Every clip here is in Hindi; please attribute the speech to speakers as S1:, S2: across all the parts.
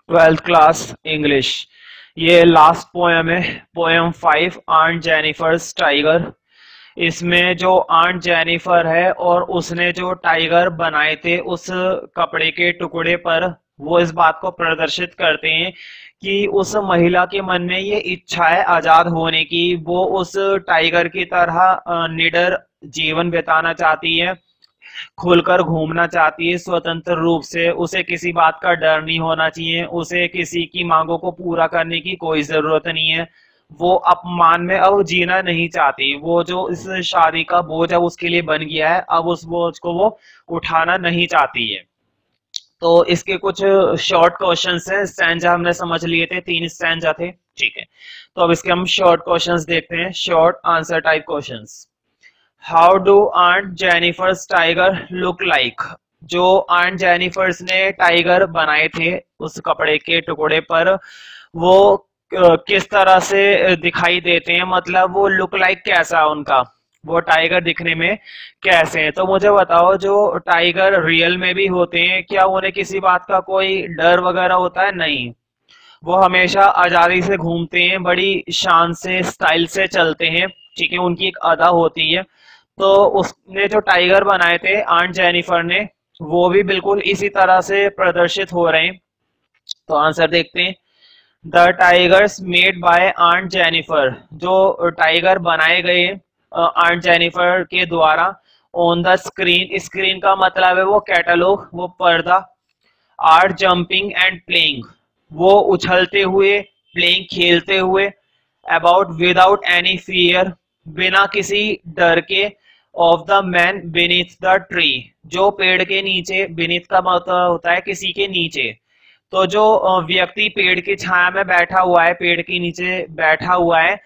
S1: Twelfth class English. ये लास्ट पोएम है, पोएम 5 आंट जेनिफर्स टाइगर। इसमें जो आंट जेनिफर है और उसने जो टाइगर बनाए थे उस कपड़े के टुकड़े पर वो इस बात को प्रदर्शित करते हैं कि उस महिला के मन में ये इच्छा है आजाद होने की। वो उस टाइगर की तरह निडर जीवन बिताना चाहती है, खुलकर घूमना चाहती है स्वतंत्र रूप से। उसे किसी बात का डर नहीं होना चाहिए, उसे किसी की मांगों को पूरा करने की कोई जरूरत नहीं है। वो अपमान में अब जीना नहीं चाहती। वो जो इस शादी का बोझ है उसके लिए बन गया है, अब उस बोझ को वो उठाना नहीं चाहती है। तो इसके कुछ शॉर्ट क्वेश्चंस हैं। स्टैंजा हमने समझ लिए थे, 3 स्टैंजा थे, ठीक है। तो अब इसके हम शॉर्ट क्वेश्चंस देखते हैं, short answer type questions. How do aunt Jennifer's tiger look like? जो आंट जेनिफर्स ने टाइगर बनाए थे उस कपड़े के टुकड़े पर, वो किस तरह से दिखाई देते हैं, मतलब वो लुक लाइक कैसा है उनका, वो टाइगर दिखने में कैसे हैं? तो मुझे बताओ, जो टाइगर रियल में भी होते हैं, क्या उन्हें किसी बात का कोई डर वगैरह होता है? नहीं, वो हमेशा आजादी से घूमते हैं, बड़ी शान से स्टाइल से चलते हैं, ठीक है, उनकी एक अदा होती है। तो उसने जो टाइगर बनाए थे आंट जेनिफर ने, वो भी बिल्कुल इसी तरह से प्रदर्शित हो रहे हैं। तो आंसर देखते हैं। The tigers made by aunt Jennifer, जो टाइगर बनाए गए आंट जेनिफर के द्वारा, ऑन द स्क्रीन, स्क्रीन का मतलब है वो कैटलॉग, वो पर्दा, आर जंपिंग एंड प्लेइंग, वो उछलते हुए, प्लेइंग खेलते हुए, अबाउट विदाउट एनी फियर, बिना किसी डर के, of the man beneath the tree, जो पेड़ के नीचे, बीनीथ का मतलब होता है किसी के नीचे। तो जो व्यक्ति पेड़ की छाया में बैठा हुआ है, पेड़ के नीचे बैठा हुआ है,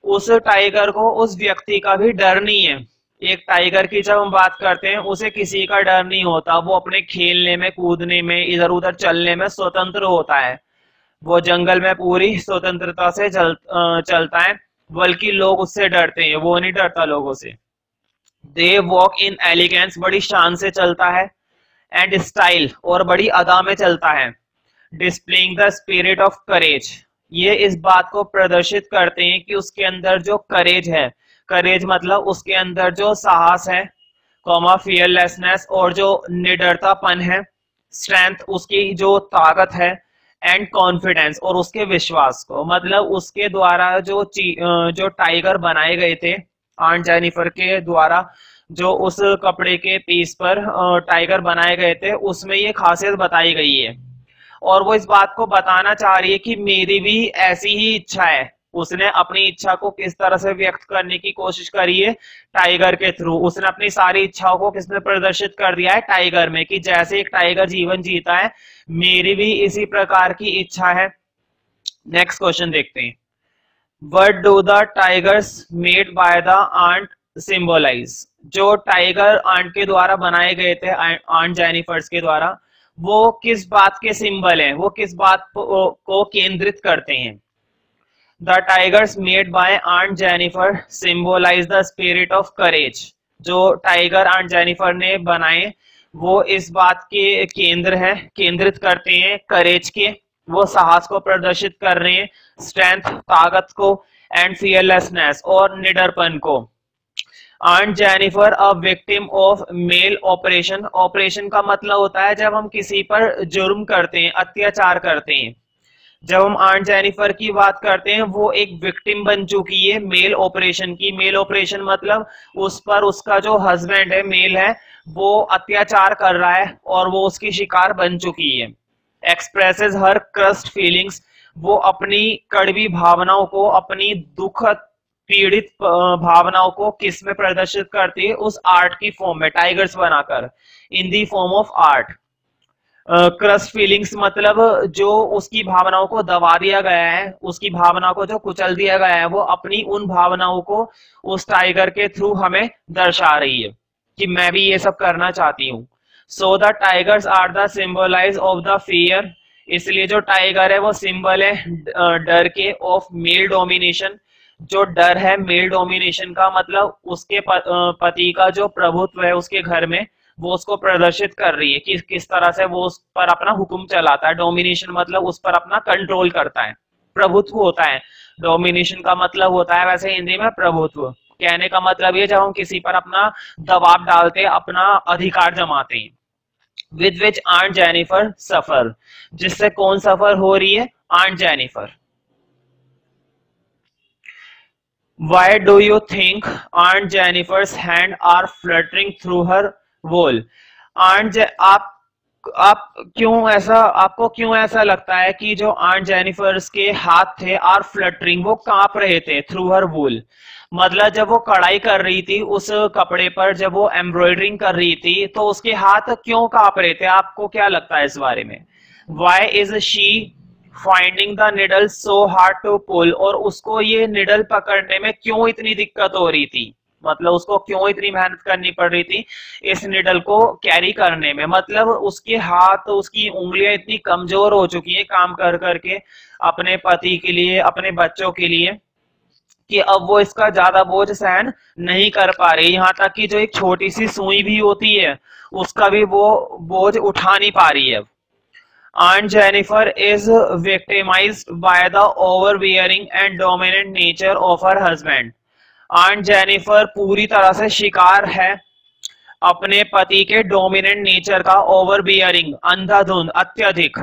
S1: उस टाइगर को उस व्यक्ति का भी डर नहीं है। एक टाइगर की जब हम बात करते हैं, उसे किसी का डर नहीं होता, वो अपने खेलने में, कूदने में, इधर उधर चलने में स्वतंत्र होता है। वो जंगल में पूरी स्वतंत्रता से चलता है, बल्कि लोग उससे डरते हैं, वो नहीं डरता लोगों से। दे वॉक इन एलिगेंस, बड़ी शान से चलता है, एंड स्टाइल, और बड़ी अदा में चलता है। डिस्प्लेइंग द स्पिरिट ऑफ करेज, ये इस बात को प्रदर्शित करते हैं कि उसके अंदर जो करेज है, करेज मतलब उसके अंदर जो साहस है, कॉमा फियरलेसनेस, और जो निडरतापन है, स्ट्रेंथ उसकी जो ताकत है, एंड कॉन्फिडेंस, और उसके विश्वास को, मतलब उसके द्वारा जो टाइगर बनाए गए थे आंट जेनिफर के द्वारा, जो उस कपड़े के पीस पर टाइगर बनाए गए थे, उसमें ये खासियत बताई गई है। और वो इस बात को बताना चाह रही है कि मेरी भी ऐसी ही इच्छा है। उसने अपनी इच्छा को किस तरह से व्यक्त करने की कोशिश करी है? टाइगर के थ्रू। उसने अपनी सारी इच्छाओं को किसमें प्रदर्शित कर दिया है? टाइगर में, कि जैसे एक टाइगर जीवन जीता है, मेरी भी इसी प्रकार की इच्छा है। नेक्स्ट क्वेश्चन देखते हैं। What do the tigers made by the aunt symbolise? जो टाइगर आंट के द्वारा बनाए गए थे, आंट जेनिफर्स के द्वारा, वो किस बात के सिंबल हैं, वो किस बात को केंद्रित करते हैं? The tigers made by aunt Jennifer symbolise the spirit of courage, जो टाइगर आंट जेनिफर ने बनाए, वो इस बात के केंद्र है, केंद्रित करते हैं करेज के, वो साहस को प्रदर्शित कर रहे हैं, स्ट्रेंथ ताकत को, एंड फियरलेसनेस और निडरपन को। Aunt Jennifer a victim of male operation, operation का मतलब होता है जब हम किसी पर जुर्म करते हैं, अत्याचार करते हैं। जब हम आंट जेनिफर की बात करते हैं, वो एक विक्टिम बन चुकी है मेल ऑपरेशन की। मेल ऑपरेशन मतलब उस पर उसका जो हस्बैंड है, मेल है, वो अत्याचार कर रहा है और वो उसकी शिकार बन चुकी है। एक्सप्रेसेस हर क्रस्ट फीलिंग्स, वो अपनी कड़वी भावनाओं को, अपनी दुखद पीड़ित भावनाओं को किस में प्रदर्शित करती है? उस आर्ट की फॉर्म में, टाइगर्स बनाकर, in the form of art. Crust feelings मतलब जो उसकी भावनाओं को दबा दिया गया है, उसकी भावनाओं को जो कुचल दिया गया है, वो अपनी उन भावनाओं को उस टाइगर के थ्रू हमें दर्शा रही है कि मैं भी ये सब करना चाहती हूँ। So the tigers are the symbolise of the fear, इसलिए जो टाइगर है वो सिंबल है डर के, ऑफ मेल डोमिनेशन, जो डर है मेल डोमिनेशन का, मतलब उसके पति का जो प्रभुत्व है उसके घर में, वो उसको प्रदर्शित कर रही है कि किस तरह से वो उस पर अपना हुक्म चलाता है। डोमिनेशन मतलब उस पर अपना कंट्रोल करता है, प्रभुत्व होता है। डोमिनेशन का मतलब होता है वैसे हिंदी में प्रभुत्व। कहने का मतलब ये जब हम किसी पर अपना दबाव डालते हैं, अपना अधिकार जमाते हैं। With which aunt Jennifer suffer, जिससे कौन सफर हो रही है? Aunt Jennifer. Why do you think Aunt Jennifer's hand are fluttering through her wool? आप क्यों ऐसा, आपको क्यों ऐसा लगता है कि जो आंट जेनिफर्स के हाथ थे आर फ्लटरिंग, वो कांप रहे थे थ्रू हर वूल? मतलब जब वो कढ़ाई कर रही थी उस कपड़े पर, जब वो एम्ब्रॉयडरिंग कर रही थी, तो उसके हाथ क्यों कांप रहे थे? आपको क्या लगता है इस बारे में? Why is she finding the needle so hard to pull, और उसको ये निडल पकड़ने में क्यों इतनी दिक्कत हो रही थी? मतलब उसको क्यों इतनी मेहनत करनी पड़ रही थी इस निडल को कैरी करने में? मतलब उसके हाथ, उसकी उंगलियां इतनी कमजोर हो चुकी हैं काम कर करके अपने पति के लिए, अपने बच्चों के लिए, कि अब वो इसका ज्यादा बोझ सहन नहीं कर पा रही। यहाँ तक कि जो एक छोटी सी सुई भी होती है उसका भी वो बोझ उठा नहीं पा रही है। Aunt Jennifer is victimized by the overbearing and dominant nature of her husband. Aunt Jennifer पूरी तरह से शिकार है अपने पति के डोमिनेंट नेचर का। ओवरबियरिंग, अंधाधुंध, अत्यधिक,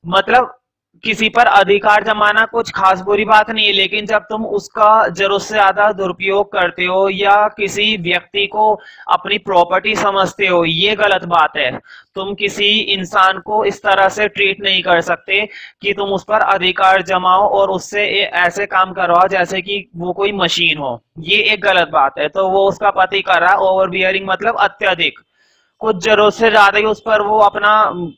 S1: मतलब किसी पर अधिकार जमाना कुछ खास बुरी बात नहीं है, लेकिन जब तुम उसका जरूरत से ज्यादा दुरुपयोग करते हो या किसी व्यक्ति को अपनी प्रॉपर्टी समझते हो, ये गलत बात है। तुम किसी इंसान को इस तरह से ट्रीट नहीं कर सकते कि तुम उस पर अधिकार जमाओ और उससे ऐसे काम करवाओ जैसे कि वो कोई मशीन हो। ये एक गलत बात है। तो वो उसका पति कर रहा है ओवर बियरिंग, मतलब अत्यधिक, कुछ जरूरत से ज्यादा ही उस पर वो अपना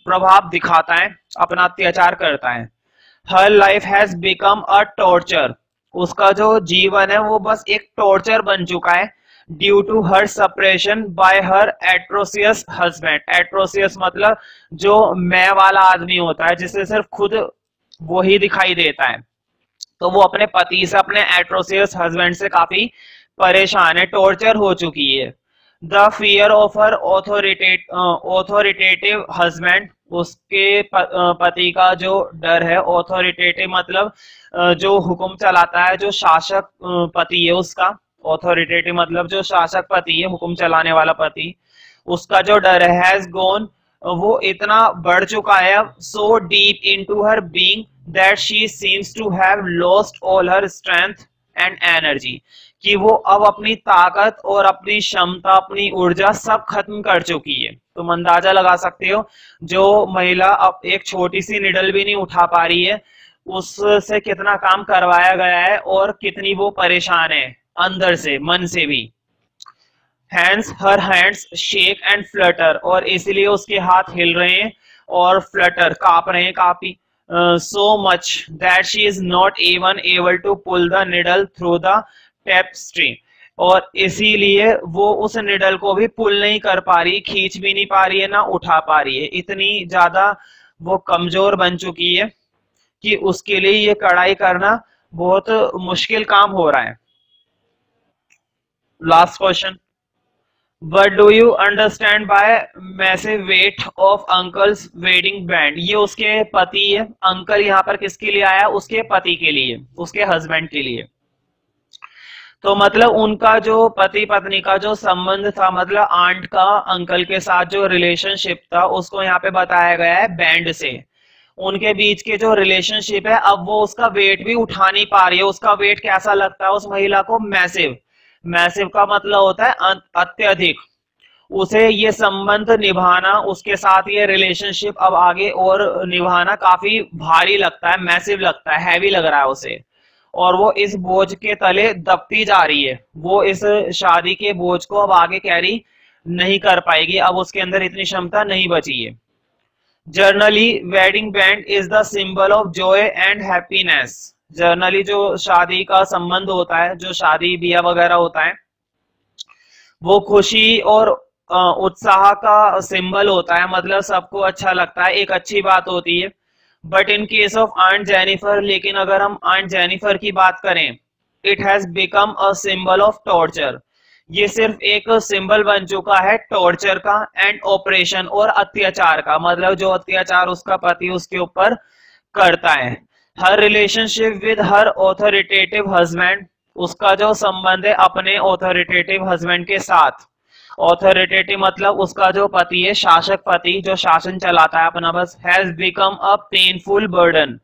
S1: प्रभाव दिखाता है, अपना अत्याचार करता है। हर life has become a torture, उसका जो जीवन है वो बस एक टॉर्चर बन चुका है। Due to her suppression by her atrocious husband. Atrocious मतलब जो मैं वाला आदमी होता है, जिससे सिर्फ खुद वो ही दिखाई देता है। तो वो अपने पति से, अपने एट्रोसियस हस्बैंड से काफी परेशान है, टॉर्चर हो चुकी है। The fear of her authoritative husband, उसके पति का जो डर है। ऑथोरिटेटिव मतलब जो हुक्म चलाता है, जो शासक पति है उसका। ऑथोरिटेटिव मतलब जो शासक पति है, हुक्म चलाने वाला पति, उसका जो डर है हैज गॉन, वो इतना बढ़ चुका है, so deep into her being that she seems to have lost all her strength and energy, कि वो अब अपनी ताकत और अपनी क्षमता, अपनी ऊर्जा सब खत्म कर चुकी है। तुम अंदाजा लगा सकते हो, जो महिला अब एक छोटी सी निडल भी नहीं उठा पा रही है, उससे कितना काम करवाया गया है और कितनी वो परेशान है अंदर से, मन से भी। Hands, her hands shake and Flutter, और इसलिए उसके हाथ हिल रहे हैं और फ्लटर, कांप रहे हैं काफी। so much that she is not even able to pull the needle through the tapestry, और इसीलिए वो उस निडल को भी पुल नहीं कर पा रही, खींच भी नहीं पा रही है, ना उठा पा रही है। इतनी ज्यादा वो कमजोर बन चुकी है कि उसके लिए ये कढ़ाई करना बहुत मुश्किल काम हो रहा है। Last question, What do you understand by massive weight of uncle's wedding band? ये उसके पति है। अंकल यहाँ पर किसके लिए आया? उसके पति के लिए, उसके हस्बैंड के लिए। तो मतलब उनका जो पति पत्नी का जो संबंध था, मतलब आंट का अंकल के साथ जो रिलेशनशिप था, उसको यहाँ पे बताया गया है बैंड से। उनके बीच के जो रिलेशनशिप है, अब वो उसका वेट भी उठा नहीं पा रही है। उसका वेट कैसा लगता है उस महिला को? मैसिव। मैसिव का मतलब होता है अत्यधिक। उसे ये संबंध निभाना, उसके साथ ये रिलेशनशिप अब आगे और निभाना काफी भारी लगता है, मैसिव लगता है, हैवी लग रहा है उसे, और वो इस बोझ के तले दबती जा रही है। वो इस शादी के बोझ को अब आगे कैरी नहीं कर पाएगी, अब उसके अंदर इतनी क्षमता नहीं बची है। Generally wedding band is the symbol of Joy and happiness. Generally जो शादी का संबंध होता है, जो शादी ब्याह वगैरह होता है, वो खुशी और उत्साह का सिंबल होता है, मतलब सबको अच्छा लगता है, एक अच्छी बात होती है। But in case of aunt Jennifer, लेकिन अगर हम आंट जेनिफर की बात करें, it has become a symbol of torture. ये सिर्फ एक सिंबल बन चुका है टॉर्चर का एंड ऑपरेशन और अत्याचार का, मतलब जो अत्याचार उसका पति उसके ऊपर करता है। Her relationship with her authoritative husband, उसका जो संबंध है अपने ऑथोरिटेटिव हस्बैंड के साथ। ऑथोरिटेटिव मतलब उसका जो पति है, शासक पति जो शासन चलाता है अपना बस, has become a painful burden,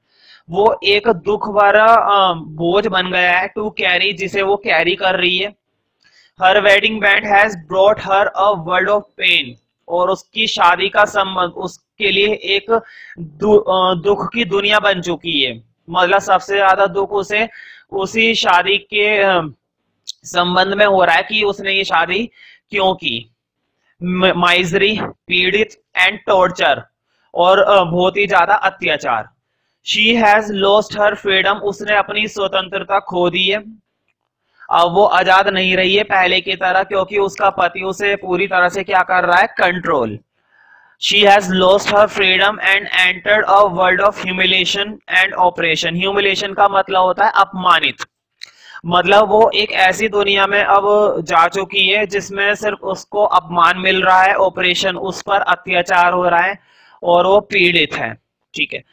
S1: वो एक दुख भरा बोझ बन गया है, टू कैरी जिसे वो कैरी कर रही है। Her wedding band has brought her a world of pain, और उसकी शादी का संबंध उसके लिए एक दुख की दुनिया बन चुकी है, मतलब सबसे ज्यादा दुख उसे उसी शादी के संबंध में हो रहा है कि उसने ये शादी क्यों की। माइजरी, पीड़ित एंड टॉर्चर, और बहुत ही ज्यादा अत्याचार। She has lost her freedom, उसने अपनी स्वतंत्रता खो दी है, अब वो आजाद नहीं रही है पहले की तरह, क्योंकि उसका पति उसे पूरी तरह से क्या कर रहा है, control. She has lost her freedom and entered a world of humiliation and operation. Humiliation का मतलब होता है अपमानित, मतलब वो एक ऐसी दुनिया में अब जा चुकी है जिसमें सिर्फ उसको अपमान मिल रहा है, ऑपरेशन उस पर अत्याचार हो रहा है और वो पीड़ित है। ठीक है।